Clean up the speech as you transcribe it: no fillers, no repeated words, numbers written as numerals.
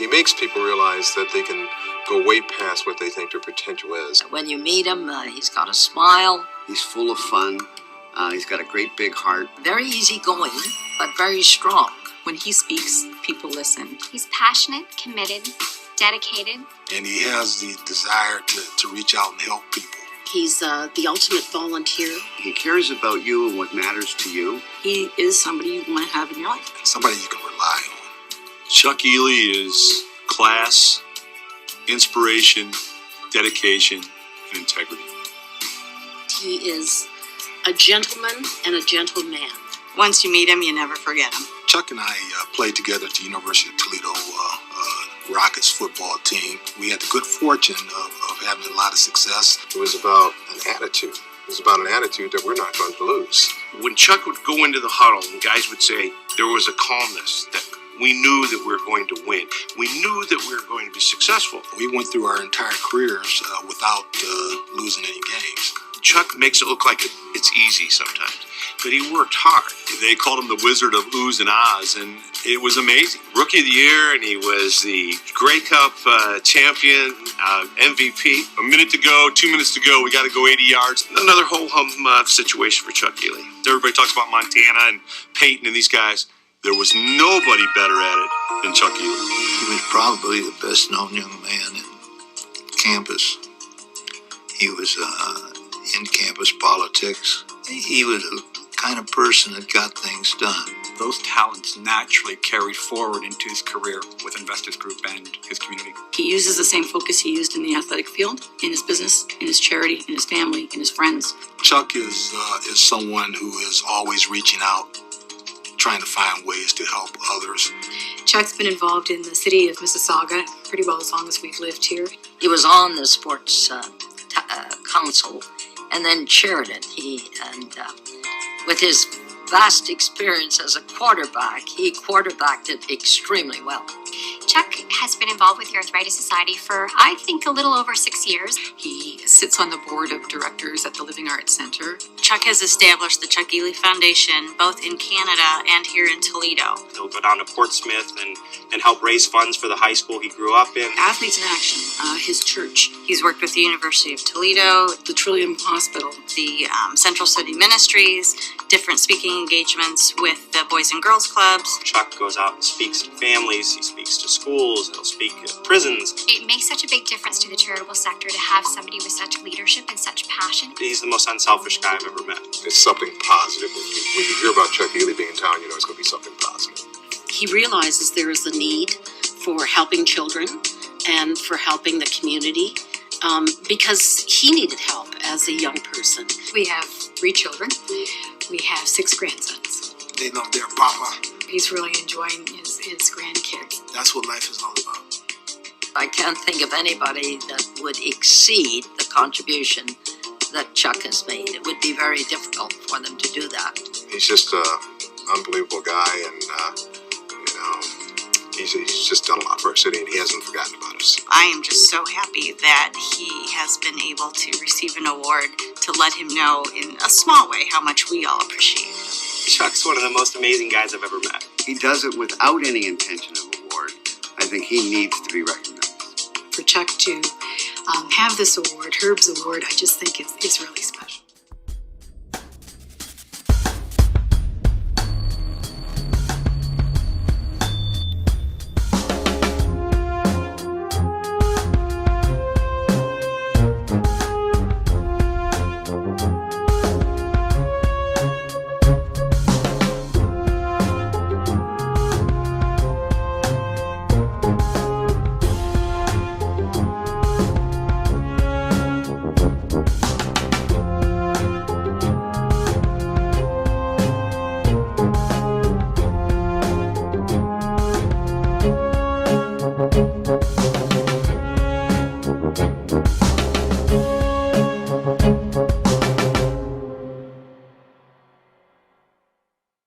He makes people realize that they can go way past what they think their potential is. When you meet him, he's got a smile. He's full of fun. He's got a great big heart. Very easygoing, but very strong. When he speaks, people listen. He's passionate, committed, dedicated. And he has the desire to reach out and help people. He's the ultimate volunteer. He cares about you and what matters to you. He is somebody you want to have in your life. Somebody you can rely on. Chuck Ealey is class, inspiration, dedication, and integrity. He is a gentleman and a gentleman. Once you meet him, you never forget him. Chuck and I played together at the University of Toledo Rockets football team. We had the good fortune of having a lot of success. It was about an attitude. It was about an attitude that we're not going to lose. When Chuck would go into the huddle and guys would say there was a calmness, that we knew that we were going to win. We knew that we were going to be successful. We went through our entire careers without losing any games. Chuck makes it look like it's easy sometimes, but he worked hard. They called him the Wizard of Oohs and Ahs, and it was amazing. Rookie of the year, and he was the Grey Cup champion, MVP. A minute to go, 2 minutes to go, we got to go 80 yards. Another ho-hum situation for Chuck Ealey. Everybody talks about Montana and Peyton and these guys. There was nobody better at it than Chuck Ealey. He was probably the best known young man in campus. He was in campus politics. He was the kind of person that got things done. Those talents naturally carried forward into his career with Investors Group and his community. He uses the same focus he used in the athletic field, in his business, in his charity, in his family, in his friends. Chuck is someone who is always reaching out, trying to find ways to help others. Chuck's been involved in the city of Mississauga pretty well as long as we've lived here. He was on the sports council and then chaired it. With his vast experience as a quarterback, he quarterbacked it extremely well. Chuck has been involved with the Arthritis Society for, I think, a little over 6 years. He sits on the board of directors at the Living Arts Center. Chuck has established the Chuck Ealey Foundation both in Canada and here in Toledo. He'll go down to Portsmouth and help raise funds for the high school he grew up in. Athletes in Action, his church. He's worked with the University of Toledo, the Trillium Hospital, the Central City Ministries, different speaking engagements with the Boys and Girls Clubs. Chuck goes out and speaks to families, he speaks to schools, he'll speak at prisons. It makes such a big difference to the charitable sector to have somebody with such leadership and such passion. He's the most unselfish guy I've ever met. It's something positive. When you hear about Chuck Ealey being in town, you know it's going to be something positive. He realizes there is a need for helping children and for helping the community because he needed help as a young person. We have 3 children. We have 6 grandsons. They love their papa. He's really enjoying his grandkids. That's what life is all about. I can't think of anybody that would exceed the contribution that Chuck has made. It would be very difficult for them to do that. He's just an unbelievable guy, and he's just done a lot for our city, and he hasn't forgotten about us. I am just so happy that he has been able to receive an award to let him know in a small way how much we all appreciate him. Chuck's one of the most amazing guys I've ever met. He does it without any intention of award. I think he needs to be recognized. For Chuck to have this award, Herb's award, I just think is really special. Thank you.